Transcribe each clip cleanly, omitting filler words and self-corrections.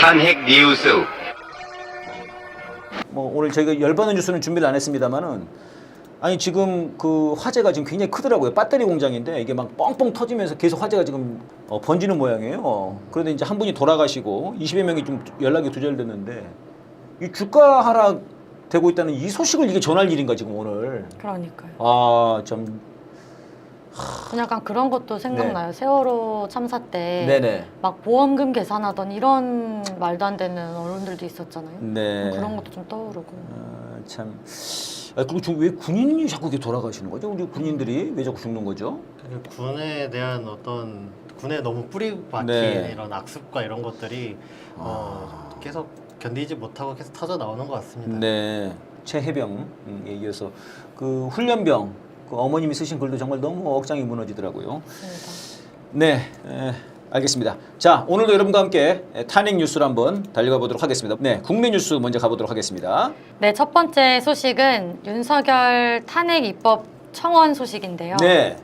탄핵 뉴스. 뭐 오늘 저희가 열받는 뉴스는 준비를 안 했습니다만은 아니 지금 그 화재가 지금 굉장히 크더라고요. 배터리 공장인데 이게 막 뻥뻥 터지면서 계속 화재가 지금 번지는 모양이에요. 그런데 이제 한 분이 돌아가시고 20여 명이 좀 연락이 두절됐는데 이 주가 하락 되고 있다는 이 소식을 이게 전할 일인가 지금 오늘. 그러니까요. 아 좀. 약간 그런 것도 생각나요. 세월호 참사 때 네네. 막 보험금 계산하던 이런 말도 안 되는 어른들도 있었잖아요. 네. 그런 것도 좀 떠오르고. 참. 그리고 지금 왜 군인이 자꾸 이렇게 돌아가시는 거죠? 우리 군인들이 왜 자꾸 죽는 거죠? 군에 대한 어떤 군에 너무 뿌리 박힌 네. 이런 악습과 이런 것들이 계속 견디지 못하고 계속 터져 나오는 것 같습니다. 네. 최해병에 이어서 그 훈련병 그 어머님이 쓰신 글도 정말 너무 억장이 무너지더라고요. 맞습니다. 네, 알겠습니다. 자, 오늘도 여러분과 함께 탄핵 뉴스를 한번 달려가 보도록 하겠습니다. 네, 국내 뉴스 먼저 가보도록 하겠습니다. 네, 첫 번째 소식은 윤석열 탄핵 입법 청원 소식인데요. 네,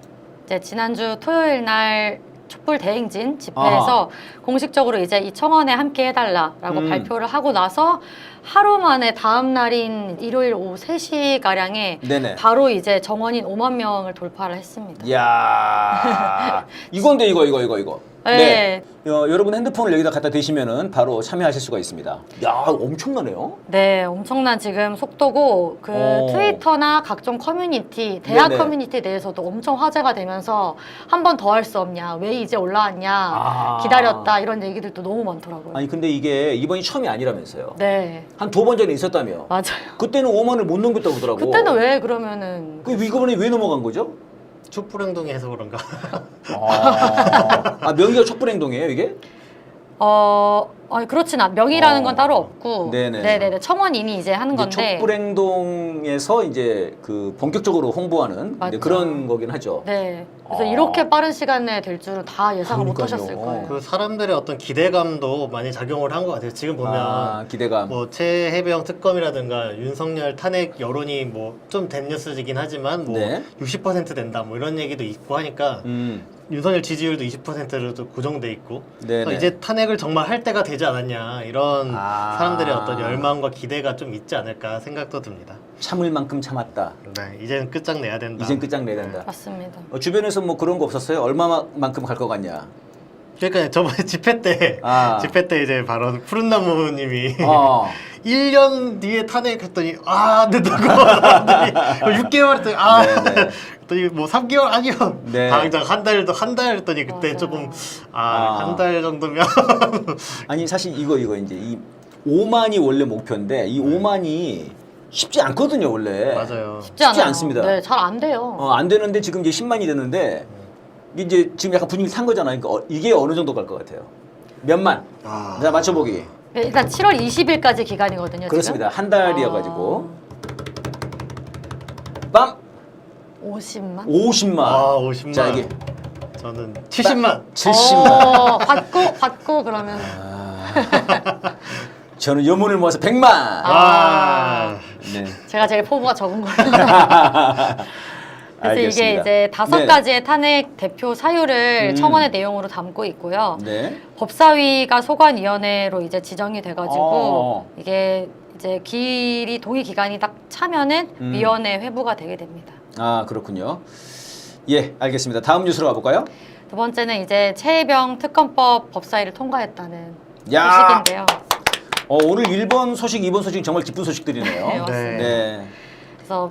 이제 지난주 토요일 날 촛불 대행진 집회에서 공식적으로 이제 이 청원에 함께 해달라라고 발표를 하고 나서 하루 만에 다음 날인 일요일 오후 3시 가량에 네네. 바로 이제 정원인 5만 명을 돌파를 했습니다. 이야, 이건데 이거. 네. 여러분 핸드폰을 여기다 갖다 대시면은 바로 참여하실 수가 있습니다. 야, 엄청나네요. 네, 엄청난 지금 속도고 그 트위터나 각종 커뮤니티, 대학 네네. 커뮤니티 내에서도 엄청 화제가 되면서 한 번 더 할 수 없냐, 왜 이제 올라왔냐, 아. 기다렸다 이런 얘기들도 너무 많더라고요. 아니 근데 이게 이번이 처음이 아니라면서요. 네, 한 2번 전에 있었다며. 맞아요. 그때는 5만을 못 넘겼다고 하더라고. 그때는 왜 그러면은 그 이번에 왜 넘어간 거죠? 촛불 행동이 해서 그런가? 명의가 촛불행동이에요 이게? 아니 그렇진 않. 명의라는 건 따로 없고, 네네. 네네네 청원인이 이제 하는 이제 건데, 촛불행동에서 이제 그 본격적으로 홍보하는 이제 맞죠. 그런 거긴 하죠. 네. 그래서 이렇게 빠른 시간에 될 줄은 다 예상을 못 그러니까요. 하셨을 거예요. 그 사람들의 어떤 기대감도 많이 작용을 한 것 같아요. 지금 보면 기대감. 뭐 최해병 특검이라든가 윤석열 탄핵 여론이 뭐 좀 된 뉴스이긴 하지만 뭐 네. 60% 된다 뭐 이런 얘기도 있고 하니까 윤석열 지지율도 20%로 고정돼 있고 네네. 이제 탄핵을 정말 할 때가 되지 않았냐 이런 아. 사람들의 어떤 열망과 기대가 좀 있지 않을까 생각도 듭니다. 참을 만큼 참았다. 네, 이제는 끝장내야 된다. 이젠 끝장내야 된다. 맞습니다. 주변에서 뭐 그런 거 없었어요? 얼마만큼 갈 것 같냐? 그러니까 저번에 집회 때 이제 바로 푸른나무님이 1년 뒤에 탄핵했더니 안 된다고 사람들이 6개월 했더니 했더니 뭐 3개월 아니요. 네. 당장 한 달 했더니 그때 맞아요. 조금 한 달 정도면 아니 사실 이거 이제 이 5만이 원래 목표인데 이 5만이 쉽지 않거든요 원래. 맞아요. 쉽지 않아요. 않습니다. 네, 잘 안 돼요. 안 되는데 지금 이제 10만이 됐는데 이게 이제 지금 약간 분위기 탄 거잖아요. 그러니까 이게 어느 정도 갈 것 같아요? 몇만? 자 맞춰보기. 네, 일단 7월 20일까지 기간이거든요. 그렇습니다. 지금? 한 달이어가지고 빰 50만? 50만. 50만. 자 이게 저는 70만. 70만. 받고 그러면 저는 여문을 모아서 100만. 네. 제가 제일 포부가 적은 걸로. 그래서 알겠습니다. 이게 이제 5가지의 탄핵 대표 사유를 청원의 내용으로 담고 있고요. 네. 법사위가 소관위원회로 이제 지정이 돼가지고 이게 이제 동의 기간이 딱 차면은 위원회 회부가 되게 됩니다. 그렇군요. 예, 알겠습니다. 다음 뉴스로 가볼까요? 두 번째는 이제 최해병 특검법 법사위를 통과했다는 야! 소식인데요. 오늘 1번 소식, 2번 소식 정말 기쁜 소식들이네요. 네, 맞습니다. 네. 그래서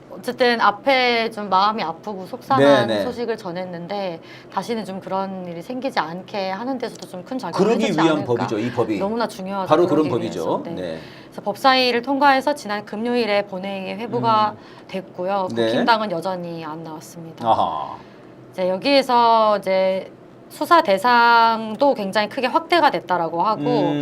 어쨌든 앞에 좀 마음이 아프고 속상한 네, 네. 소식을 전했는데 다시는 좀 그런 일이 생기지 않게 하는 데서도 좀 큰 작용을 그러기 해주지 위한 않을까. 법이죠, 이 법이. 너무나 중요하죠. 바로 그런 그러기 법이죠. 위해서. 네. 네. 그래서 법사위를 통과해서 지난 금요일에 본회의에 회부가 됐고요. 네. 국힘당은 여전히 안 나왔습니다. 아하. 이제 여기에서 이제 수사 대상도 굉장히 크게 확대가 됐다라고 하고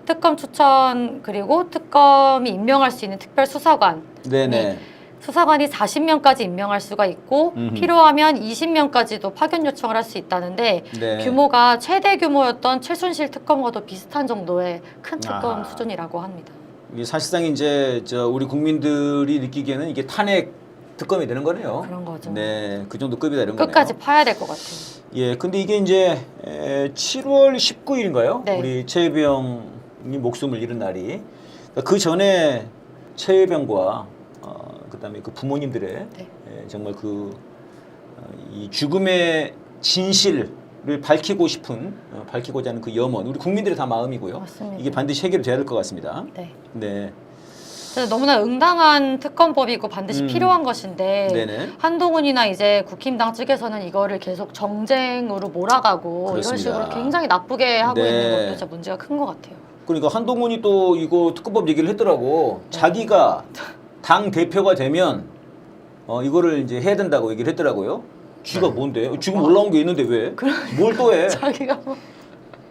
특검 추천 그리고 특검이 임명할 수 있는 특별 수사관 네네. 수사관이 40명까지 임명할 수가 있고 필요하면 20명까지도 파견 요청을 할 수 있다는데 네. 규모가 최대 규모였던 최순실 특검과도 비슷한 정도의 큰 특검 수준이라고 합니다. 이게 사실상 이제 우리 국민들이 느끼기에는 이게 탄핵 특검이 되는 거네요. 그런 거죠. 네, 그 정도 급이다 이런 끝까지 거네요. 파야 될 것 같아요. 예, 근데 이게 이제 7월 19일인가요? 네. 우리 최해병 목숨을 잃은 날이 그 전에 최혜병과 그다음에 그 부모님들의 네. 정말 이 죽음의 진실을 밝히고자 하는 그 염원 우리 국민들의 다 마음이고요. 맞습니다. 이게 반드시 해결이 돼야 될 것 같습니다. 네. 네. 그래서 너무나 응당한 특검법이고 반드시 필요한 것인데 네네. 한동훈이나 이제 국힘당 측에서는 이거를 계속 정쟁으로 몰아가고 그렇습니다. 이런 식으로 굉장히 나쁘게 하고 네. 있는 것도 진짜 문제가 큰 것 같아요. 그러니까 한동훈이 또 이거 특검법 얘기를 했더라고. 자기가 당 대표가 되면 이거를 이제 해야 된다고 얘기를 했더라고요. 쥐가 뭔데? 지금 올라온 게 있는데 왜? 뭘 또 해? 자기가 뭐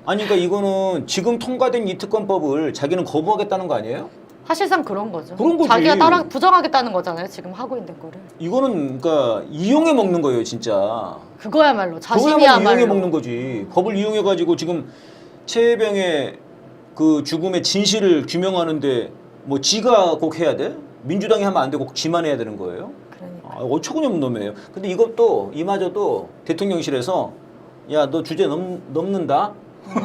아니 그러니까 이거는 지금 통과된 이 특검법을 자기는 거부하겠다는 거 아니에요? 사실상 그런 거죠. 그런 거지. 자기가 따라 부정하겠다는 거잖아요. 지금 하고 있는 거를. 이거는 그러니까 이용해 먹는 거예요, 진짜. 그거야말로 그거야말로 자신이야말로 이용해 먹는 거지. 법을 이용해 가지고 지금 최혜병의 그 죽음의 진실을 규명하는데 뭐 지가 꼭 해야 돼? 민주당이 하면 안 되고 지만 해야 되는 거예요? 그러니까. 어처구니 없는 놈이에요. 근데 이것도 이마저도 대통령실에서 야, 너 주제 넘는다?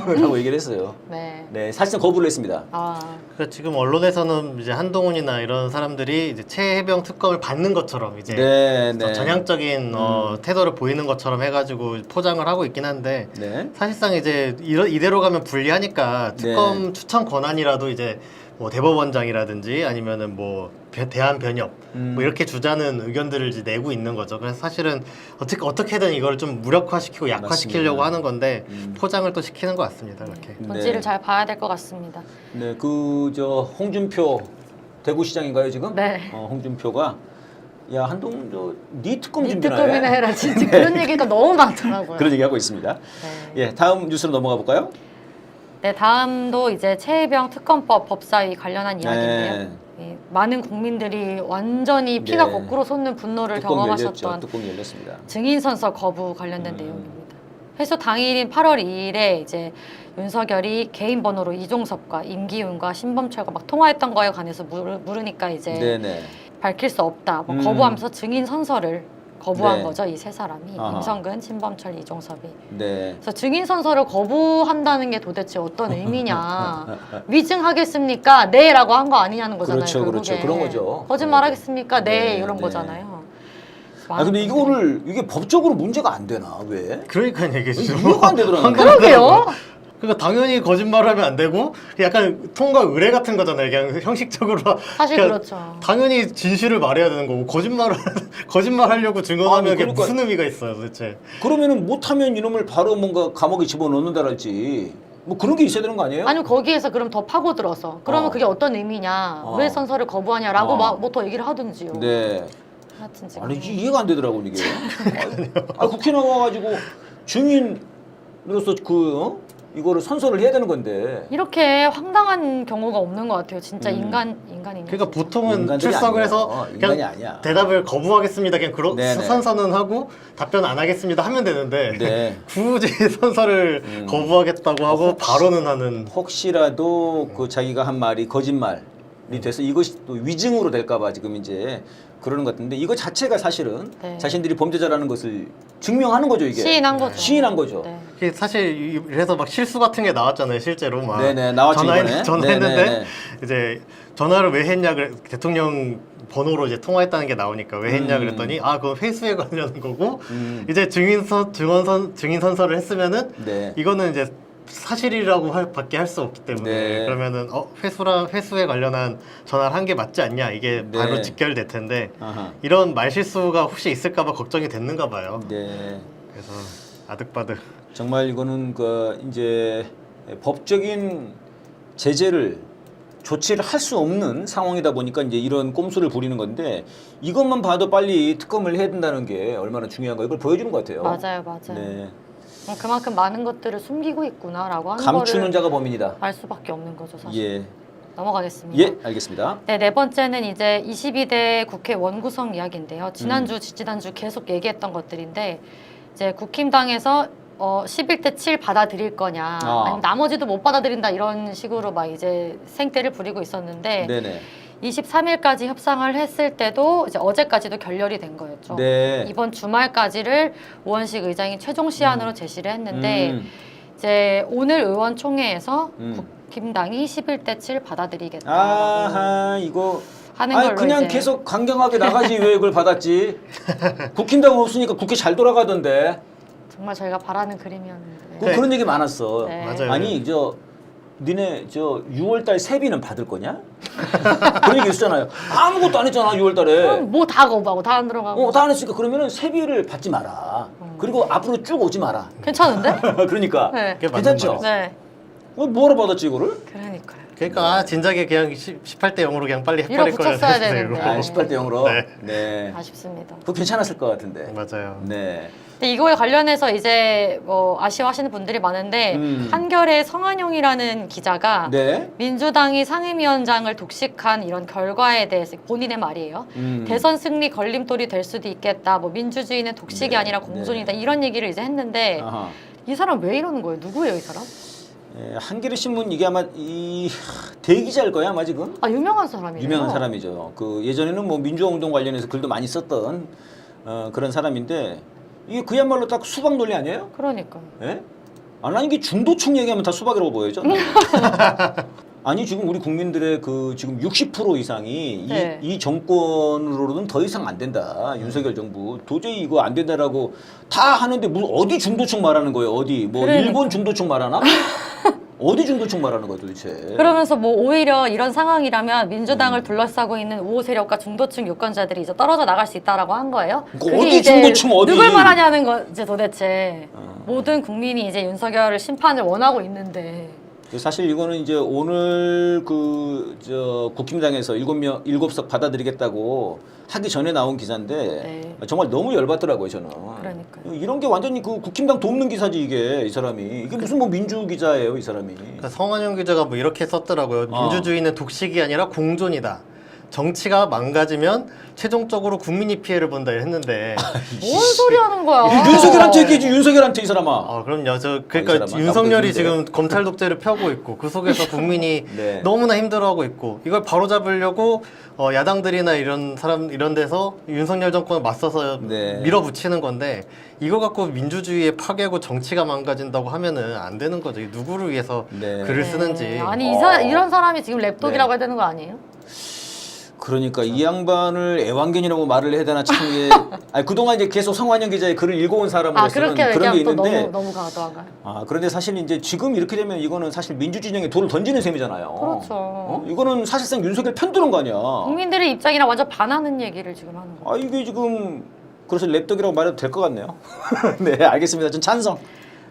라고 얘기를 했어요. 네. 네, 사실상 거부를 했습니다. 그러니까 지금 언론에서는 이제 한동훈이나 이런 사람들이 이제 최혜병 특검을 받는 것처럼 이제 네. 전향적인 태도를 보이는 것처럼 해가지고 포장을 하고 있긴 한데 네. 사실상 이제 이대로 가면 불리하니까 특검 추천 권한이라도 이제 뭐 대법원장이라든지 아니면은 뭐 대한변협 뭐 이렇게 주자는 의견들을 이제 내고 있는 거죠. 그래서 사실은 어떻게든 이걸 좀 무력화시키고 약화시키려고 맞습니다. 하는 건데 포장을 또 시키는 것 같습니다. 이렇게. 본질을 네. 잘 봐야 될 것 같습니다. 네, 홍준표 대구시장인가요 지금? 네. 홍준표가 야 한동훈 네 특검 니 준비나 특검이나 해. 해라. 진짜 그런 얘기가 너무 많더라고요. 그런 얘기하고 있습니다. 네. 예, 다음 뉴스로 넘어가 볼까요? 네, 다음도 이제 최혜병 특검법 법사위 관련한 이야기인데요. 네. 예, 많은 국민들이 완전히 피가 네. 거꾸로 솟는 분노를 뚜껑이 경험하셨던 열렸죠. 뚜껑이 열렸습니다. 증인 선서 거부 관련된 내용입니다. 회수 당일인 8월 2일에 이제 윤석열이 개인 번호로 이종섭과 임기훈과 신범철과 막 통화했던 거에 관해서 물으니까 이제 네네. 밝힐 수 없다. 뭐 거부하면서 증인 선서를 거부한 네. 거죠. 이 세 사람이 아하. 임성근, 신범철, 이종섭이. 네. 그래서 증인 선서를 거부한다는 게 도대체 어떤 의미냐? 위증하겠습니까? 네라고 한 거 아니냐는 거잖아요. 그렇죠, 결국에. 그렇죠. 그런 거죠. 거짓말하겠습니까? 네, 네, 이런 네. 거잖아요. 근데 이게 법적으로 문제가 안 되나 왜? 그러니까 이게 지금 이해가 안 되더라고요. 그러게요. 그러니까 당연히 거짓말하면 안 되고 약간 통과 의뢰 같은 거잖아요. 그냥 형식적으로 사실 그러니까 그렇죠. 당연히 진실을 말해야 되는 거고 거짓말하려고 증언하면 아니, 그게 그러니까- 무슨 의미가 있어요, 도대체? 그러면은 못하면 이놈을 바로 뭔가 감옥에 집어넣는다랄지 뭐 그런 게 있어야 되는 거 아니에요? 아니면 거기에서 그럼 더 파고들어서 그러면 그게 어떤 의미냐? 왜 선서를 거부하냐라고 막 뭐 더 얘기를 하든지요. 네. 하여튼 지금 아니 이해가 안 되더라고 이게. 국회 나와가지고 증인으로서 이거를 선서를 해야 되는 건데. 이렇게 황당한 경우가 없는 것 같아요. 진짜 인간이냐. 그러니까 보통은 인간들이 출석을 아니에요. 해서 인간이 그냥 아니야. 대답을 거부하겠습니다. 그냥 네네. 선서는 하고 답변 안 하겠습니다 하면 되는데 네. 굳이 선서를 거부하겠다고 하고 발언은 하는. 혹시라도 그 자기가 한 말이 거짓말이 돼서 이것이 또 위증으로 될까봐 지금 이제 그러는 것 같은데 이거 자체가 사실은 네. 자신들이 범죄자라는 것을 증명하는 거죠 이게. 시인한 거죠. 시인한 거죠. 네. 이게 사실 이래서 막 실수 같은 게 나왔잖아요. 실제로 막 네네, 나왔죠, 이번에. 전화했는데 네네네. 이제 전화를 왜 했냐 그래 대통령 번호로 이제 통화했다는 게 나오니까 왜 했냐 그랬더니 그건 회수에 관련한 거고 이제 증인 선서를 했으면은 네. 이거는 이제 사실이라고 밖에 할 수 없기 때문에 네. 그러면은 회수에 관련한 전화를 한 게 맞지 않냐 이게 네. 바로 직결될 텐데 아하. 이런 말실수가 혹시 있을까봐 걱정이 됐는가 봐요. 네. 그래서 아득바득. 정말 이거는 이제 법적인 조치를 할 수 없는 상황이다 보니까 이제 이런 꼼수를 부리는 건데 이것만 봐도 빨리 특검을 해야 된다는 게 얼마나 중요한가 이걸 보여주는 것 같아요. 맞아요. 네. 그만큼 많은 것들을 숨기고 있구나라고 하는 감추는 거를 자가 범인이다. 알 수밖에 없는 거죠. 사실. 예. 넘어가겠습니다. 예, 알겠습니다. 네, 네 번째는 이제 22대 국회 원구성 이야기인데요. 지난주, 지지난주 계속 얘기했던 것들인데 이제 국힘당에서 11대 7 받아들일 거냐, 아니면 나머지도 못 받아들인다 이런 식으로 막 이제 생떼를 부리고 있었는데 네네. 23일까지 협상을 했을 때도 이제 어제까지도 결렬이 된 거였죠. 네. 이번 주말까지를 우원식 의장이 최종 시한으로 제시를 했는데 음. 이제 오늘 의원총회에서 국힘당이 11대 7 받아들이겠다. 아하 이거 하는 아니 걸로 그냥 이제. 계속 강경하게 나가지 왜 이걸 받았지? 국힘당 없으니까 국회 잘 돌아가던데. 정말 저희가 바라는 그림이었는데. 그런 얘기 많았어. 네. 맞아요. 아니 니네 6월달 세비는 받을 거냐? 그런 얘기 있었잖아요. 아무것도 안 했잖아 6월달에. 뭐다 거부하고 다 안 들어가고. 다 안 했으니까 그러면은 세비를 받지 마라. 그리고 앞으로 쭉 오지 마라. 괜찮은데? 그러니까 네. 그게 맞는 괜찮죠? 말이죠. 네. 뭐하러 받았지 이거를? 그러니까요. 그러니까 진작에 그냥 18대 0으로 그냥 빨리 해버릴 걸 밀어붙였어야 되는데. 아, 18대 0으로. 네. 네. 아쉽습니다. 그거 괜찮았을 것 같은데. 맞아요. 네. 근데 이거에 관련해서 이제 뭐 아쉬워하시는 분들이 많은데 한겨레 성한용이라는 기자가 네. 민주당이 상임위원장을 독식한 이런 결과에 대해서 본인의 말이에요. 대선 승리 걸림돌이 될 수도 있겠다. 뭐 민주주의는 독식이 네, 아니라 공존이다. 이런 얘기를 이제 했는데 아하. 이 사람 왜 이러는 거예요? 누구예요, 이 사람? 예, 한겨레 신문 이게 아마 대기자일 거야 아마 지금. 아, 유명한 사람이에요. 유명한 사람이죠. 그 예전에는 뭐 민주화운동 관련해서 글도 많이 썼던 그런 사람인데 이게 그야말로 딱 수박 논리 아니에요? 그러니까. 예? 아니 이게 중도층 얘기하면 다 수박이라고 보여요. 아니 지금 우리 국민들의 그 지금 60% 이상이 네. 이 정권으로는 더 이상 안 된다. 윤석열 정부 도저히 이거 안 된다라고 다 하는데 무슨 어디 중도층 말하는 거예요? 어디 뭐 그러니까. 일본 중도층 말하나? 어디 중도층 말하는 거야 도대체? 그러면서 뭐 오히려 이런 상황이라면 민주당을 둘러싸고 있는 우호 세력과 중도층 유권자들이 이제 떨어져 나갈 수 있다라고 한 거예요. 그러니까 그게 어디 이제 중도층 어디? 누굴 말하냐는 거지 도대체. 모든 국민이 이제 윤석열 심판을 원하고 있는데. 사실 이거는 이제 오늘 국힘당에서 7석 받아들이겠다고 하기 전에 나온 기사인데 네. 정말 너무 열받더라고요 저는. 그러니까요. 이런 게 완전히 그 국힘당 돕는 기사지 이게 이 사람이 이게 무슨 뭐 민주 기자예요 이 사람이. 그러니까 성한용 기자가 뭐 이렇게 썼더라고요. 어. 민주주의는 독식이 아니라 공존이다. 정치가 망가지면 최종적으로 국민이 피해를 본다 했는데 뭔 소리 하는 거야? 윤석열한테 얘기해지 윤석열한테 이 사람아. 그럼요. 이 그러니까 사람아, 윤석열이 나보다 지금 검찰 독재를 펴고 있고 그 속에서 국민이 네. 너무나 힘들어하고 있고 이걸 바로잡으려고 야당들이나 이런 데서 윤석열 정권을 맞서서 네. 밀어붙이는 건데 이거 갖고 민주주의의 파괴고 정치가 망가진다고 하면은 안 되는 거죠. 누구를 위해서 네. 글을 쓰는지. 아니 이런 사람이 지금 랩독이라고 네. 해야 되는 거 아니에요? 그러니까 이 양반을 애완견이라고 말을 해야 되나 참 이게 아니, 그동안 이제 계속 성환영 기자의 글을 읽어온 사람으로서는 그렇게 그런 게 얘기하면 또 있는데 너무 과도한가요? 그런데 사실 이제 지금 이렇게 되면 이거는 사실 민주진영에 돌을 던지는 셈이잖아요. 그렇죠. 이거는 사실상 윤석열 편드는 거 아니야. 국민들의 입장이랑 완전 반하는 얘기를 지금 하는 거예요. 이게 지금 그래서 랩덕이라고 말해도 될 것 같네요. 네, 알겠습니다. 전 찬성.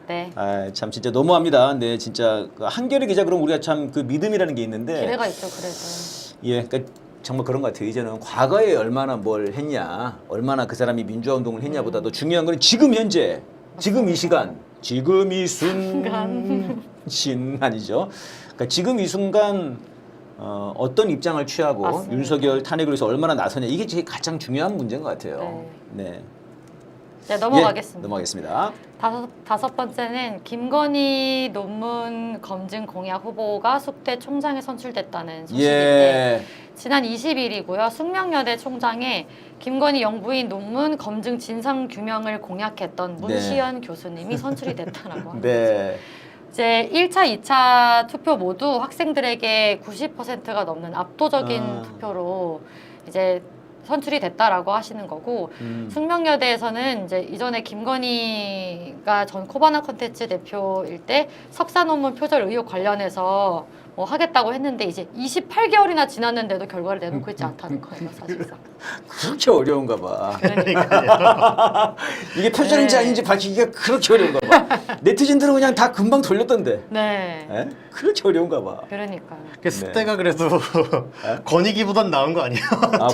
네. 참 진짜 너무합니다. 네, 진짜 그 한겨레 기자 그럼 우리가 참 그 믿음이라는 게 있는데 기회가 있죠, 그래도. 예, 그러니까 정말 그런 것 같아요. 이제는 과거에 얼마나 뭘 했냐, 얼마나 그 사람이 민주화 운동을 했냐보다도 중요한 건 지금 현재, 지금 이 시간, 지금 이 순간이죠. 그러니까 지금 이 순간 어떤 입장을 취하고 맞습니다. 윤석열 탄핵을 위해서 얼마나 나서냐 이게 제일 가장 중요한 문제인 것 같아요. 네. 네, 넘어가겠습니다. 예, 넘어가겠습니다. 다섯 번째는 김건희 논문 검증 공약 후보가 숙대 총장에 선출됐다는 소식인데 예. 지난 20일이고요. 숙명여대 총장에 김건희 영부인 논문 검증 진상 규명을 공약했던 문시연 교수님이 선출이 됐다라고 합니다. 네. 이제 1차, 2차 투표 모두 학생들에게 90%가 넘는 압도적인 투표로 이제 선출이 됐다라고 하시는 거고 숙명여대에서는 이제 이전에 김건희가 전 코바나 콘텐츠 대표일 때 석사 논문 표절 의혹 관련해서 뭐 하겠다고 했는데 이제 28개월이나 지났는데도 결과를 내놓고 있지 않다는 거예요, 사실상. 그렇게 어려운가 봐. 그러니까요. 이게 표절인지 네. 아닌지 밝히기가 그렇게 어려운가 봐. 네티즌들은 그냥 다 금방 돌렸던데. 네. 에? 그렇게 어려운가 봐. 그러니까요. 그 숙대가 그래도 권익위보단 나은 거 아니에요?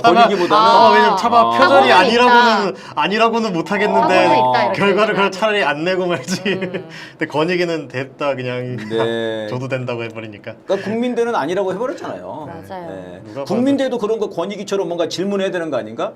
권익위보다는 왜냐면 차마 아. 표절이 사고는 아니라고는 못 하겠는데 사고는 있다, 이렇게 결과를 얘기를 그걸 차라리 안 내고 말지. 음. 근데 권익위는 됐다 그냥 네. 줘도 된다고 해버리니까. 그러니까 국민대는 아니라고 해버렸잖아요. 맞아요. 네. 누가 국민대도 그런 거 권익위처럼 뭔가 질문해야 되는 거 아닌가?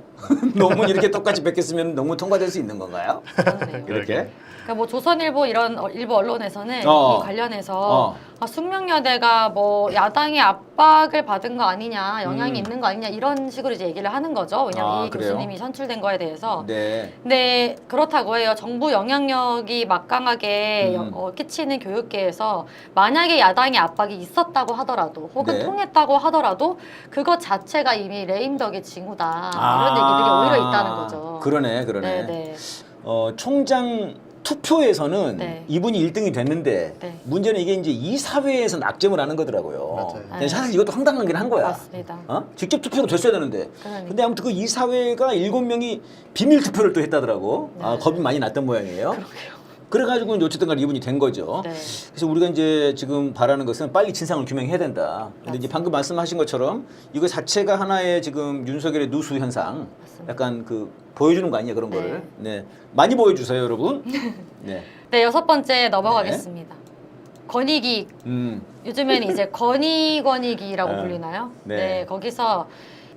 논문 이렇게 똑같이 뺏겼으면 논문 통과될 수 있는 건가요? 그러네요. 이렇게? 그러니까 뭐 조선일보 이런 일부 언론에서는 어. 이 관련해서 어. 숙명여대가 뭐 야당의 압박을 받은 거 아니냐, 영향이 음. 있는 거 아니냐 이런 식으로 이제 얘기를 하는 거죠. 왜냐면 이 그래요? 교수님이 선출된 거에 대해서. 네. 근데 그렇다고 해요. 정부 영향력이 막강하게 음. 끼치는 교육계에서 만약에 야당의 압박이 있었다고 하더라도 혹은 네. 통했다고 하더라도 그것 자체가 이미 레임덕의 징후다. 이런 얘기들이 오히려 있다는 거죠. 그러네. 네, 네. 총장 투표에서는 네. 이분이 1등이 됐는데 네. 문제는 이게 이제 이사회에서 낙점을 하는 거더라고요. 맞아요. 근데 사실 이것도 황당하긴 한 거야. 맞습니다. 직접 투표로 됐어야 되는데. 그러니까. 근데 아무튼 그 이사회가 7명이 비밀 투표를 또 했다더라고. 네. 겁이 많이 났던 모양이에요. 그래가지고 어쨌든 간에 이분이 된 거죠. 네. 그래서 우리가 이제 지금 바라는 것은 빨리 진상을 규명해야 된다. 근데 이제 방금 말씀하신 것처럼 이거 자체가 하나의 지금 윤석열의 누수 현상, 맞습니다. 약간 그 보여주는 거 아니냐 그런 네. 거를. 네, 많이 보여주세요, 여러분. 네, 네, 6번째 넘어가겠습니다. 권익위. 요즘에는 이제 권익이라고 아, 불리나요? 네. 네. 거기서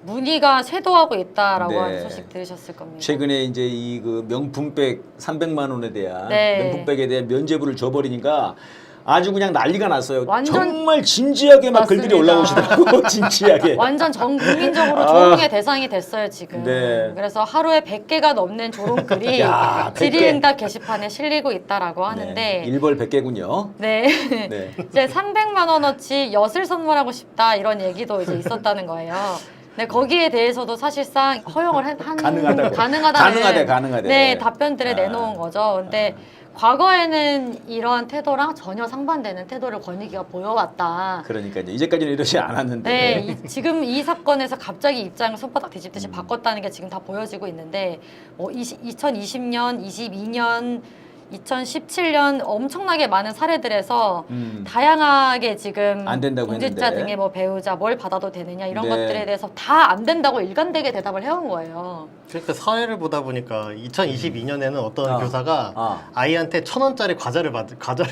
문의가 쇄도하고 있다라고 네. 하는 소식 들으셨을 겁니다. 최근에 이제 이 그 명품백 300만 원에 대한 네. 명품백에 대한 면제부를 줘버리니까 아주 그냥 난리가 났어요. 완전- 정말 진지하게 막 맞습니다. 글들이 올라오시더라고. 진지하게. 완전 전 국민적으로 조롱의 대상이 됐어요, 지금. 네. 그래서 하루에 100개가 넘는 조롱글이 야, 100개. 질의응답 게시판에 실리고 있다라고 하는데 네, 일벌 100개군요. 네. 네. 이제 300만 원어치 엿을 선물하고 싶다 이런 얘기도 이제 있었다는 거예요. 네, 거기에 대해서도 사실상 허용을 한 가능하다고. 가능하다는 가능하대. 네, 답변들을 아. 내놓은 거죠. 근데 과거에는 이러한 태도랑 전혀 상반되는 태도를 권익위가 보여왔다. 그러니까 이제까지는 이러지 않았는데. 네, 지금 이 사건에서 갑자기 입장을 손바닥 뒤집듯이 바꿨다는 게 지금 다 보여지고 있는데 2020년, 22년, 2017년 엄청나게 많은 사례들에서 다양하게 지금 안 된다고 공직자 했는데. 등의 뭐 배우자 뭘 받아도 되느냐 이런 네. 것들에 대해서 다 안 된다고 일관되게 대답을 해온 거예요. 그러니까 사회를 보다 보니까 2022년에는 어떤 교사가 아. 이한테 1,000원짜리 과자를 받은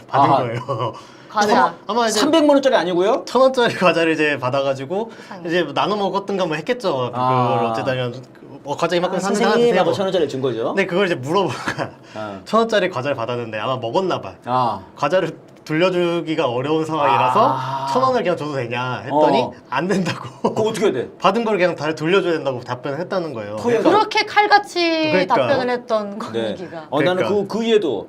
아하. 거예요. 과자. 아마 이제 300만 원짜리 아니고요? 1,000원짜리 과자를 이제 받아가지고 세상에. 이제 나눠 먹었던가 뭐 했겠죠. 아. 그걸 어쨌든 과자 이만큼 사는 선생님하고 1,000원짜리 준 거죠? 근데 그걸 이제 물어보니까 아. 1,000원짜리 과자를 받았는데 아마 먹었나 봐. 아. 과자를 돌려주기가 어려운 상황이라서 아. 1,000원을 그냥 줘도 되냐 했더니 안 된다고. 그거 어떻게 해야 돼? 받은 걸 그냥 다 돌려줘야 된다고 답변을 했다는 거예요. 토요일 그렇게 칼같이 그러니까. 답변을 했던 네. 권익위가. 나는 그러니까. 그 위에도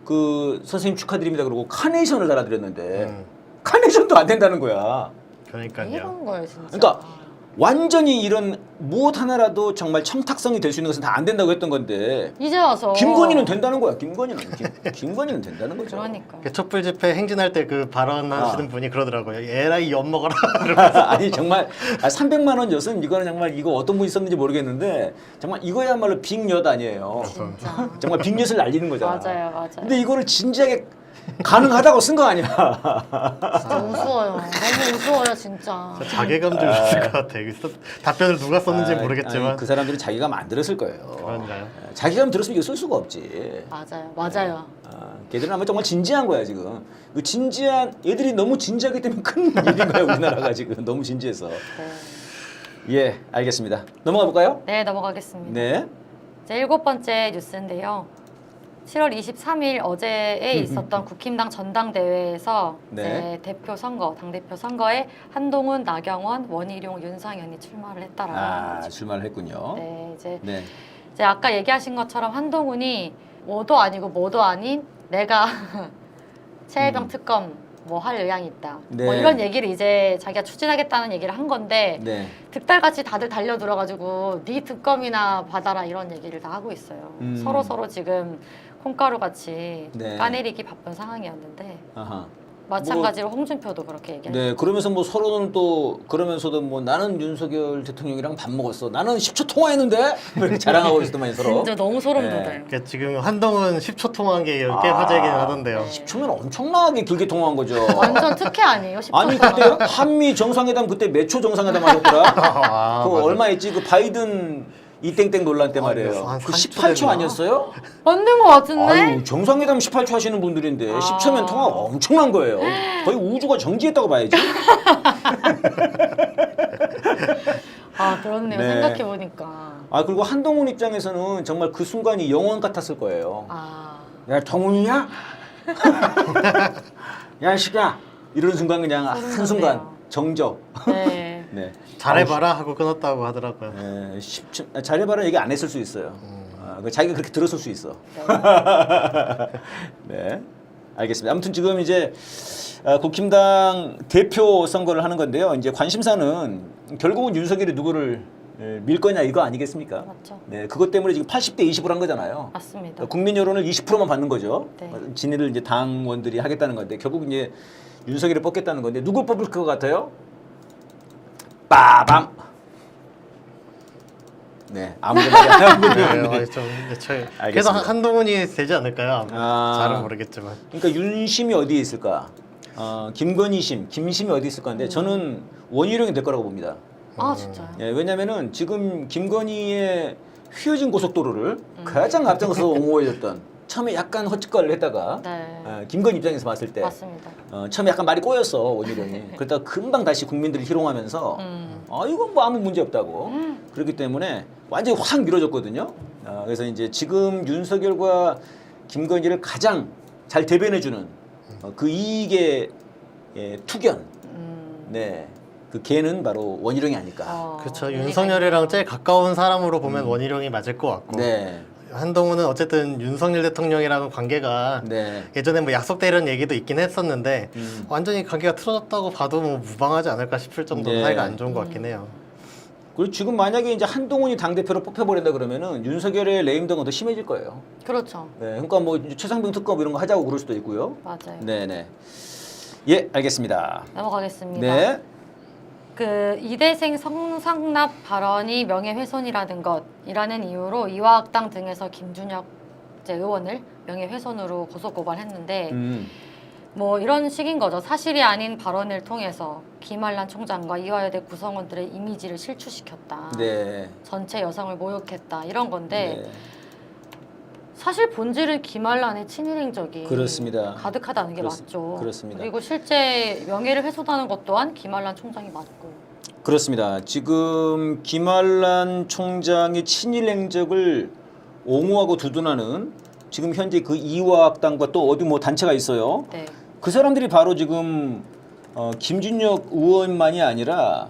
그 선생님 축하드립니다 그러고 카네이션을 달아드렸는데 카네이션도 안 된다는 거야. 그러니까요. 이런 거예요 진짜. 그러니까 완전히 이런 무엇 하나라도 정말 청탁성이 될 수 있는 것은 다 안 된다고 했던 건데 이제 와서 김건희는 된다는 거야. 김건희는 된다는 거죠. 그러니까. 촛불 집회 행진할 때 그 발언하시는 아. 분이 그러더라고요. 에라이 엿 먹어라. 아니 정말 300만 원 엿은 이거는 정말 이거 어떤 분이 썼는지 모르겠는데 정말 이거야말로 빅엿 아니에요. 진짜. 정말 빅엿을 날리는 거잖아. 맞아요, 맞아요. 근데 이거를 진지하게 가능하다고 쓴 거 아니야. 진짜 우스워요. 너무 우스워요, 진짜. 자괴감 들었을 것 같아. 답변을 누가 썼는지 모르겠지만. 아니, 그 사람들이 자기가 만들었을 거예요. 그런가요? 자기감 들었으면 이거 쓸 수가 없지. 맞아요, 맞아요. 걔들은 아마 정말 진지한 거야 지금. 그 진지한 얘들이 너무 진지하기 때문에 큰 일인 거야 우리나라가 지금 너무 진지해서. 네. 예, 알겠습니다. 넘어가 볼까요? 네, 넘어가겠습니다. 네. 이제 7번째 뉴스인데요. 7월 23일 어제에 있었던 국힘당 전당대회에서 네. 이제 대표 선거, 당대표 선거에 한동훈, 나경원, 원희룡, 윤상현이 출마를 했다라는 출마를 했군요. 네, 네. 이제 아까 얘기하신 것처럼 한동훈이 뭐도 아니고 뭐도 아닌 내가 최혜병 특검 뭐 할 의향이 있다. 네. 뭐 이런 얘기를 이제 자기가 추진하겠다는 얘기를 한 건데 네. 득달같이 다들 달려들어가지고 네 특검이나 받아라 이런 얘기를 다 하고 있어요. 서로 지금 콩가루 같이 네. 까내리기 바쁜 상황이었는데 아하. 마찬가지로 홍준표도 그렇게 얘기했어요. 네, 그러면서 뭐 서로는 또 그러면서도 뭐 나는 윤석열 대통령이랑 밥 먹었어. 나는 10초 통화했는데 이렇게 자랑하고 있었더만 서로. 진짜 너무 소름 네. 돋아요. 그러니까 지금 한동훈 10초 통화한 게 꽤 화제이긴 하던데요. 네. 10초면 엄청나게 길게 통화한 거죠. 완전 특혜 아니에요? 10초 아니 동안. 그때 한미 정상회담 그때 몇 초 정상회담 하셨더라? 아, 그 맞아. 얼마 했지? 그 바이든 이땡땡 논란 때 말이에요. 한 그 30초 18초 됐나? 아니었어요? 맞는 것 같은데? 아유 정상회담 18초 하시는 분들인데 10초면 통화가 엄청난 거예요. 거의 우주가 정지했다고 봐야지. 아 그렇네요. 네. 생각해보니까. 아 그리고 한동훈 입장에서는 정말 그 순간이 영원 같았을 거예요. 아 야 동훈이야? 야 이 새끼야 이러는 순간 그냥 소름 한순간 돋네요. 정적. 네. 네. 잘해봐라 하고 끊었다고 하더라고요. 잘해봐라 얘기 안 했을 수 있어요. 자기가 그렇게 들었을 수 있어. 네, 알겠습니다. 아무튼 지금 이제 국힘당 대표 선거를 하는 건데요. 이제 관심사는 결국은 윤석열이 누구를 밀 거냐 이거 아니겠습니까? 맞죠. 네, 그것 때문에 지금 80대 20으로 한 거잖아요. 맞습니다. 국민 여론을 20%만 받는 거죠. 네. 진위를 이제 당원들이 하겠다는 건데 결국 이제 윤석열을 뽑겠다는 건데 누구 뽑을 것 같아요? 빠밤. 네, 아무도 말이 안 네, 좀 그래서 알겠습니다. 한동훈이 되지 않을까요? 잘은 모르겠지만. 그러니까 윤심이 어디에 있을까? 김건희심, 김심이 어디 있을 건데 저는 원희룡이 될 거라고 봅니다. 아 진짜요? 예, 왜냐면은 지금 김건희의 휘어진 고속도로를 가장 앞장서서 옹호해줬던 처음에 약간 헛짓거리를 했다가 네. 김건희 입장에서 봤을 때 맞습니다. 처음에 약간 말이 꼬였어 원희룡이. 그러다가 금방 다시 국민들을 희롱하면서 이건 뭐 아무 문제 없다고. 그렇기 때문에 완전히 확 밀어줬거든요. 그래서 이제 지금 윤석열과 김건희를 가장 잘 대변해주는 그 이익의 투견. 네. 그 개는 바로 원희룡이 아닐까. 그렇죠. 윤석열이랑 제일 가까운 사람으로 보면 원희룡이 맞을 것 같고. 네. 한동훈은 어쨌든 윤석열 대통령이랑은 관계가 네. 예전에 뭐 약속되는 얘기도 있긴 했었는데 완전히 관계가 틀어졌다고 봐도 뭐 무방하지 않을까 싶을 정도로 네. 사이가 안 좋은 것 같긴 해요. 그리고 지금 만약에 이제 한동훈이 당 대표로 뽑혀버린다 그러면은 윤석열의 레임덕은 더 심해질 거예요. 그렇죠. 네. 그러니까 뭐 이제 최상병 특검 이런 거 하자고 그럴 수도 있고요. 맞아요. 네네. 예, 알겠습니다. 넘어가겠습니다. 네. 그 이대생 성상납 발언이 명예훼손이라는 것이라는 이유로 이화학당 등에서 김준혁 이제 의원을 명예훼손으로 고소 고발했는데 뭐 이런 식인 거죠. 사실이 아닌 발언을 통해서 김한란 총장과 이화여대 구성원들의 이미지를 실추시켰다. 네. 전체 여성을 모욕했다. 이런 건데 네. 사실 본질은 김한란의 친일 행적이 그렇습니다. 가득하다는 게 맞죠. 그렇습니다. 그리고 실제 명예를 훼손하는 것 또한 김한란 총장이 맞고. 그렇습니다. 지금 김한란 총장의 친일 행적을 옹호하고 두둔하는 지금 현재 그 이화학당과 또 어디 뭐 단체가 있어요. 네. 그 사람들이 바로 지금 김준혁 의원만이 아니라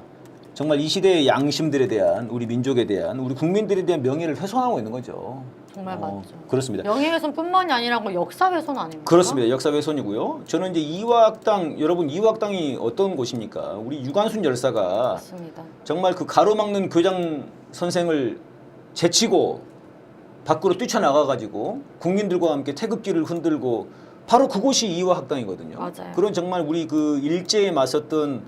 정말 이 시대의 양심들에 대한 우리 민족에 대한 우리 국민들에 대한 명예를 훼손하고 있는 거죠. 정말 맞죠. 그렇습니다. 명예훼손뿐만이 아니라 뭐 역사훼손 아닙니까? 그렇습니다. 역사훼손이고요. 저는 이제 이화학당 여러분 이화학당이 어떤 곳입니까? 우리 유관순 열사가 맞습니다. 정말 그 가로막는 교장 선생을 제치고 밖으로 뛰쳐나가가지고 국민들과 함께 태극기를 흔들고 바로 그곳이 이화학당이거든요. 맞아요. 그런 정말 우리 그 일제에 맞섰던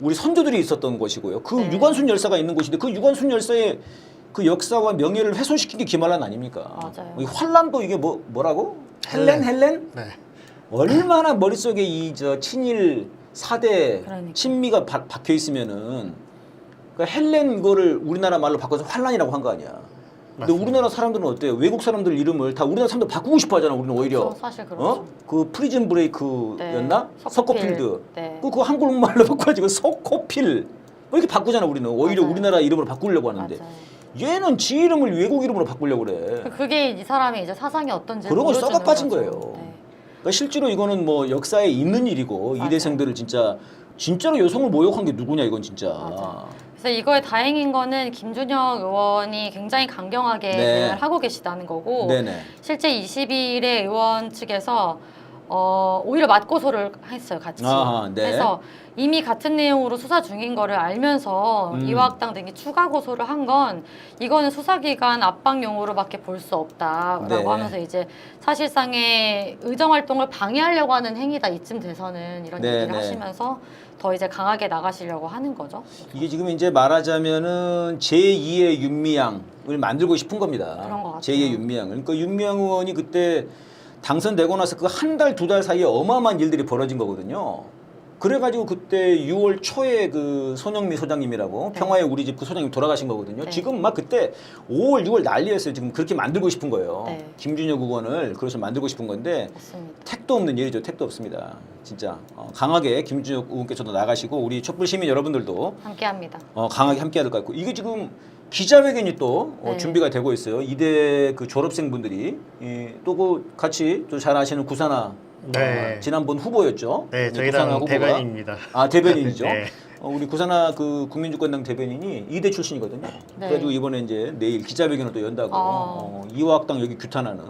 우리 선조들이 있었던 곳이고요. 그 네. 유관순 열사가 있는 곳인데 그 유관순 열사의 그 역사와 명예를 훼손시킨 게 김한란 아닙니까? 맞아요. 이 환란도 이게 뭐라고? 헬렌? 네. 얼마나 머릿속에 이 저 친일 사대 그러니까. 친미가 박혀 있으면은 그러니까 헬렌 이거를 우리나라 말로 바꿔서 환란이라고 한 거 아니야. 근데 맞습니다. 우리나라 사람들은 어때요? 외국 사람들 이름을 다 우리나라 사람들 바꾸고 싶어 하잖아. 우리는 오히려. 그렇죠. 사실 그렇죠. 그 프리즌 브레이크였나? 네. 서코필드. 네. 그거 한국말로 바꿔가지고 서코필. 이렇게 바꾸잖아 우리는. 오히려 맞아요. 우리나라 이름으로 바꾸려고 하는데. 맞아요. 얘는 지 이름을 외국 이름으로 바꾸려고 그래. 그게 이 사람의 이제 사상이 어떤지 그런 거 보여주는 썩어 빠진 거죠. 거예요. 네. 그러니까 실제로 이거는 뭐 역사에 있는 일이고 맞아요. 이대생들을 진짜로 여성을 모욕한 게 누구냐 이건 진짜. 맞아요. 그래서 이거에 다행인 거는 김준혁 의원이 굉장히 강경하게 네. 대응을 하고 계시다는 거고 네네. 실제 22일에 의원 측에서 오히려 맞고소를 했어요 같이. 아하, 네. 그래서 이미 같은 내용으로 수사 중인 거를 알면서 이화학당 등이 추가 고소를 한 건 이거는 수사기관 압박용으로밖에 볼 수 없다라고 네. 하면서 이제 사실상의 의정 활동을 방해하려고 하는 행위다 이쯤 돼서는 이런 네, 얘기를 네. 하시면서 더 이제 강하게 나가시려고 하는 거죠. 이게 지금 이제 말하자면은 제2의 윤미향을 만들고 싶은 겁니다. 그런 것 같아요. 제2의 윤미향을. 그러니까 윤미향 의원이 그때 당선되고 나서 그 한 달, 두 달 사이에 어마어마한 일들이 벌어진 거거든요. 그래가지고 그때 6월 초에 그 손영미 소장님이라고 네. 평화의 우리 집 그 소장님 돌아가신 거거든요. 네. 지금 막 그때 5월, 6월 난리였어요. 지금 그렇게 만들고 싶은 거예요. 네. 김준혁 의원을 그래서 만들고 싶은 건데 맞습니다. 택도 없는 일이죠. 택도 없습니다. 진짜 강하게 김준혁 의원께서도 나가시고 우리 촛불 시민 여러분들도 함께합니다. 강하게 함께해야 될 것 같고 이게 지금 기자회견이 또 네. 준비가 되고 있어요. 이대 그 졸업생분들이 또 그 같이 또 잘 아시는 구산화 네. 지난번 후보였죠. 네, 구산화 저희랑 후보가. 대변인입니다. 아 대변인이죠. 네. 우리 구산화 그 국민주권당 대변인이 이대 출신이거든요. 네. 그래가지고 이번에 이제 내일 기자회견을 또 연다고 이화학당 여기 규탄하는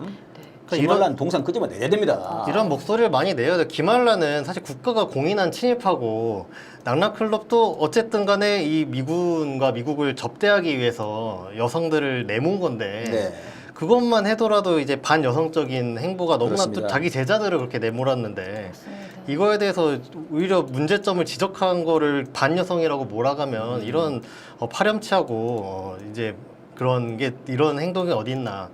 김한란 동상 끄집어 내야 됩니다. 이런 목소리를 많이 내야 돼. 김한란은 사실 국가가 공인한 침입하고 낙낙클럽도 어쨌든 간에 이 미군과 미국을 접대하기 위해서 여성들을 내몬 건데 네. 그것만 해도라도 이제 반여성적인 행보가 너무나 또 그렇습니다. 자기 제자들을 그렇게 내몰았는데 맞습니다. 이거에 대해서 오히려 문제점을 지적한 거를 반여성이라고 몰아가면 이런 파렴치하고 이제 그런 게 이런 행동이 어디 있나.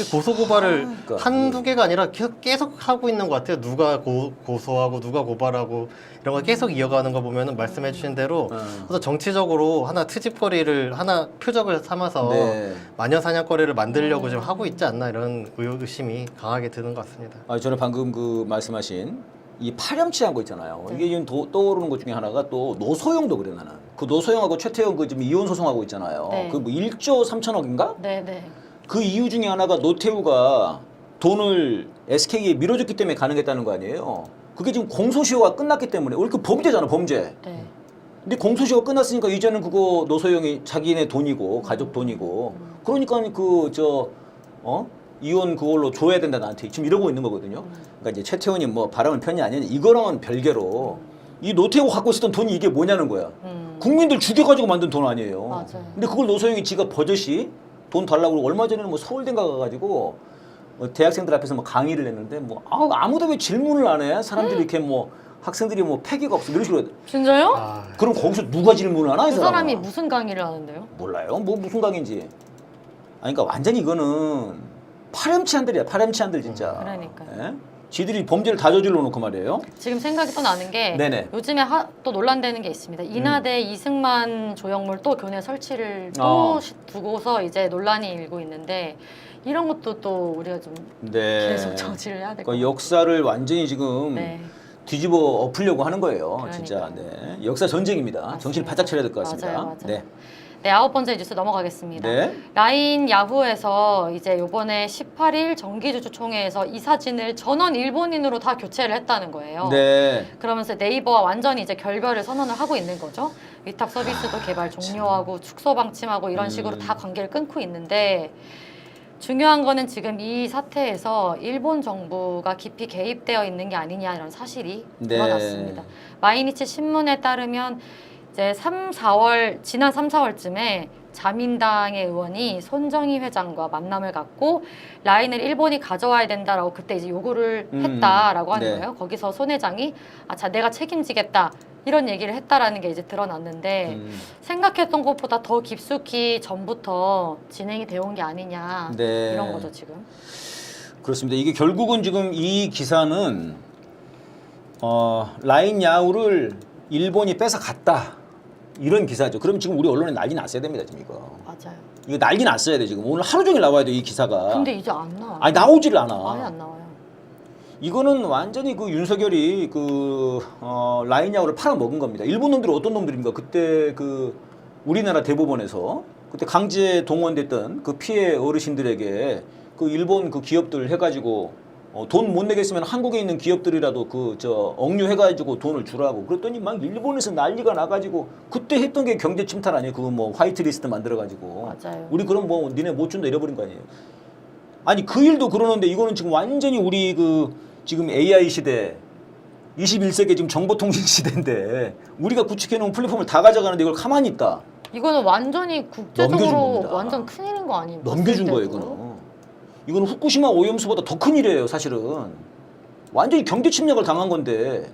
고소고발을 그러니까, 한두 개가 아니라 계속 하고 있는 것 같아요. 누가 고소하고 누가 고발하고 이런 거 계속 이어가는 거 보면은 말씀해 주신 대로 그래서 정치적으로 하나 트집거리를 하나 표적을 삼아서 네. 마녀사냥거리를 만들려고 좀 하고 있지 않나 이런 의심이 강하게 드는 것 같습니다. 저는 방금 그 말씀하신 이 파렴치한 거 있잖아요. 네. 이게 지금 떠오르는 것 중에 하나가 또 노소영도 그래 나는. 그 노소영하고 최태원 그 지금 이혼 소송하고 있잖아요. 네. 그 뭐 1조 3천억인가? 네네. 그 이유 중에 하나가 노태우가 돈을 SK에 밀어줬기 때문에 가능했다는 거 아니에요. 그게 지금 공소시효가 끝났기 때문에 원래 그 범죄잖아 범죄. 네. 근데 공소시효가 끝났으니까 이제는 그거 노소영이 자기네 돈이고 가족 돈이고 그러니까 이혼 그걸로 줘야 된다 나한테 지금 이러고 있는 거거든요. 그러니까 이제 최태원이 뭐 바람을 폈냐 아니냐 이거랑은 별개로 이 노태우가 갖고 있었던 돈이 이게 뭐냐는 거야. 국민들 죽여가지고 만든 돈 아니에요. 맞아요. 근데 그걸 노소영이 지가 버젓이 돈 달라고 그러고 얼마 전에는 뭐 서울대인가 가가지고 대학생들 앞에서 뭐 강의를 했는데 뭐 아무도 왜 질문을 안 해? 사람들이 이렇게 뭐 학생들이 뭐 패기가 없어 이런 식으로. 진짜요? 그럼 거기서 누가 질문을 하나? 이 그 사람이 무슨 강의를 하는데요? 몰라요. 뭐 무슨 강인지. 그러니까 완전히 이거는 파렴치한들이야. 파렴치한들 진짜. 그러니까요. 예? 지들이 범죄를 다 저질러 놓고 말이에요. 지금 생각이 또 나는 게 네네. 요즘에 또 논란되는 게 있습니다. 이나대 이승만 조형물 또 교내 설치를 또 두고서 이제 논란이 일고 있는데 이런 것도 또 우리가 좀 네. 계속 저지를 해야 될 것 그러니까 같아요. 역사를 완전히 지금 네. 뒤집어 엎으려고 하는 거예요. 그러니까요. 진짜. 네. 역사 전쟁입니다. 맞습니다. 정신을 바짝 차려야 될 것 같습니다. 맞아요, 맞아요. 네. 네, 9번째 뉴스 넘어가겠습니다. 네. 라인 야후에서 이제 요번에 18일 정기주주 총회에서 이 사진을 전원 일본인으로 다 교체를 했다는 거예요. 네. 그러면서 네이버와 완전히 이제 결별을 선언을 하고 있는 거죠. 위탁 서비스도 개발 종료하고 축소 방침하고 이런 식으로 다 관계를 끊고 있는데 중요한 거는 지금 이 사태에서 일본 정부가 깊이 개입되어 있는 게 아니냐 이런 사실이 네. 드러났습니다. 마이니치 신문에 따르면 이제 지난 3, 4월쯤에 자민당의 의원이 손정희 회장과 만남을 갖고 라인을 일본이 가져와야 된다라고 그때 이제 요구를 했다라고 하는 네. 거예요. 거기서 손 회장이 내가 책임지겠다 이런 얘기를 했다라는 게 이제 드러났는데 생각했던 것보다 더 깊숙이 전부터 진행이 되어 온 게 아니냐 네. 이런 거죠 지금. 그렇습니다. 이게 결국은 지금 이 기사는 라인 야후를 일본이 뺏어 갔다. 이런 기사죠. 그럼 지금 우리 언론에 난리 났어야 됩니다. 지금 이거. 맞아요. 이거 난리 났어야 돼 지금. 오늘 하루 종일 나와야 돼 이 기사가. 근데 이제 안 나와요. 아니 나오질 않아. 아예 안 나와요. 이거는 완전히 그 윤석열이 라인 야후를 팔아먹은 겁니다. 일본 놈들이 어떤 놈들입니까? 그때 그 우리나라 대법원에서 그때 강제 동원됐던 그 피해 어르신들에게 그 일본 그 기업들 해가지고 돈 못 내겠으면 한국에 있는 기업들이라도 억류해가지고 돈을 주라고 그랬더니 막 일본에서 난리가 나가지고 그때 했던 게 경제 침탈 아니에요? 그거 뭐 화이트리스트 만들어가지고 맞아요. 우리 그럼 뭐 니네 못 준다 이래버린 거 아니에요? 아니 그 일도 그러는데 이거는 지금 완전히 우리 지금 AI 시대 21세기 지금 정보통신 시대인데 우리가 구축해놓은 플랫폼을 다 가져가는데 이걸 가만히 있다. 이거는 완전히 넘겨준 국제적으로 겁니다. 완전 큰일인 거 아닙니까? 넘겨준 봤을 거예요, 때도. 이거는. 이거는 후쿠시마 오염수보다 더 큰 일이에요, 사실은. 완전히 경제 침략을 당한 건데.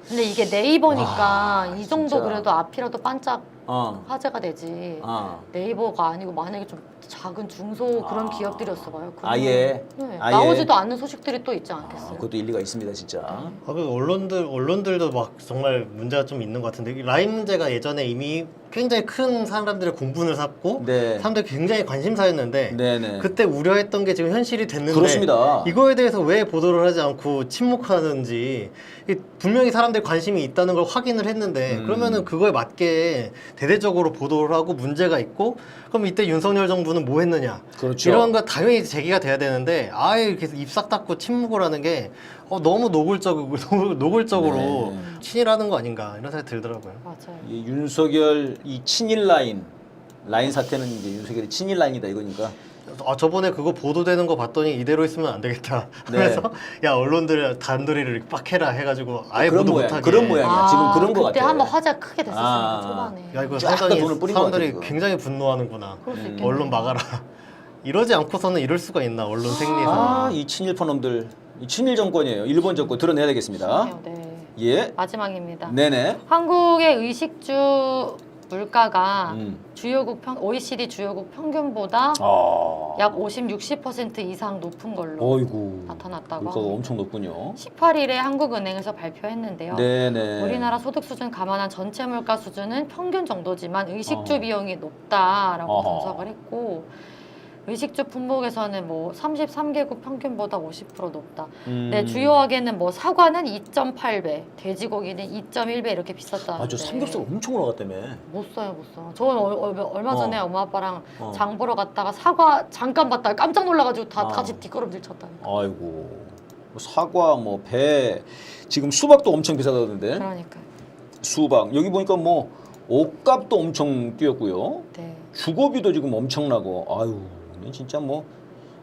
근데 이게 네이버니까 와, 이 정도 진짜. 그래도 앞이라도 반짝 어. 화제가 되지. 아. 네이버가 아니고 만약에 좀 작은 중소 그런 기업들이었어 봐요. 아예. 네, 아예. 나오지도 않는 소식들이 또 있지 않겠어요? 그것도 일리가 있습니다, 진짜. 그 언론들도 막 정말 문제가 좀 있는 것 같은데 이 라인 문제가 예전에 이미 굉장히 큰 사람들의 공분을 샀고 네. 사람들이 굉장히 관심사였는데 네네. 그때 우려했던 게 지금 현실이 됐는데 그렇습니다. 이거에 대해서 왜 보도를 하지 않고 침묵하는지 분명히 사람들이 관심이 있다는 걸 확인을 했는데 그러면은 그거에 맞게 대대적으로 보도를 하고 문제가 있고 그럼 이때 윤석열 정부는 뭐 했느냐 그렇죠. 이런 거 당연히 제기가 돼야 되는데 아예 이렇게 입 싹 닫고 침묵을 하는 게 너무 노골적으로 네. 친일하는 거 아닌가 이런 생각이 들더라고요. 맞아요. 이 윤석열 이 친일 라인 사태는 이제 윤석열이 친일 라인이다 이거니까. 저번에 그거 보도되는 거 봤더니 이대로 있으면 안 되겠다. 네. 그래서 야 언론들 단도리를 이렇게 빡 해라 해가지고 아예 그런 보도 모양, 못하게. 그런 모양이야. 지금 그런 거 그때 같아. 한번 화제가 크게 됐었으니까 아. 초반에. 야 이거 약간 상당히 돈을 뿌린 것 사람들이 같아, 굉장히 분노하는구나. 그럴 수 있겠네. 언론 막아라. 이러지 않고서는 이럴 수가 있나 언론 생리에서. 이 친일파 놈들, 이 친일 정권이에요. 일본 정권 드러내야 되겠습니다. 네. 예. 마지막입니다. 네네. 한국의 의식주 물가가 음. OECD 주요국 평균보다 아. 약 50-60% 이상 높은 걸로 어이구. 나타났다고 물가가 합니다. 엄청 높군요. 18일에 한국은행에서 발표했는데요. 네네. 우리나라 소득 수준 감안한 전체 물가 수준은 평균 정도지만 의식주 어허. 비용이 높다라고 어허. 분석을 했고 의식주 품목에서는 뭐 33개국 평균보다 50% 높다. 네, 주요하게는 뭐 사과는 2.8배, 돼지고기는 2.1배 이렇게 비쌌다. 맞아, 삼겹살 엄청 올라갔다며. 못 써요, 못 써. 저는 얼마 전에 엄마 아빠랑 어. 장 보러 갔다가 사과 잠깐 봤다가 깜짝 놀라가지고 다 어. 같이 뒷걸음질 쳤다. 아이고. 뭐 사과, 뭐 배, 지금 수박도 엄청 비싸다던데. 그러니까. 수박. 여기 보니까 뭐 옷값도 엄청 뛰었고요. 네. 주거비도 지금 엄청나고. 아유, 진짜 뭐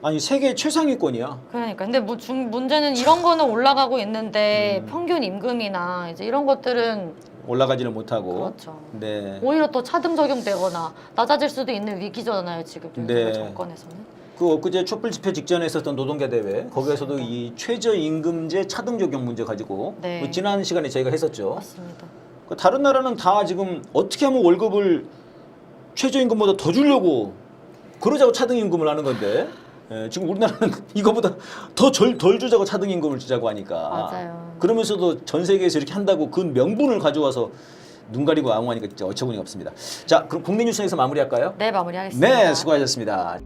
아니 세계 최상위권이야. 그러니까 근데 뭐 문제는 이런 거는 올라가고 있는데 평균 임금이나 이제 이런 것들은 올라가지는 못하고. 그렇죠. 네. 오히려 또 차등 적용되거나 낮아질 수도 있는 위기잖아요 지금 네. 정권에서는. 그 엊그제 촛불 집회 직전에 있었던 노동계 대회 거기에서도 이 최저임금제 차등 적용 문제 가지고 네. 뭐 지난 시간에 저희가 했었죠. 맞습니다. 그 다른 나라는 다 지금 어떻게 하면 월급을 최저임금보다 더 주려고 그러자고 차등임금을 하는 건데 지금 우리나라는 이거보다 더 덜 주자고 차등임금을 주자고 하니까 맞아요. 그러면서도 전 세계에서 이렇게 한다고 그 명분을 가져와서 눈 가리고 아웅하니까 진짜 어처구니가 없습니다. 자, 그럼 국내 뉴스에서 마무리할까요? 네, 마무리하겠습니다. 네, 수고하셨습니다.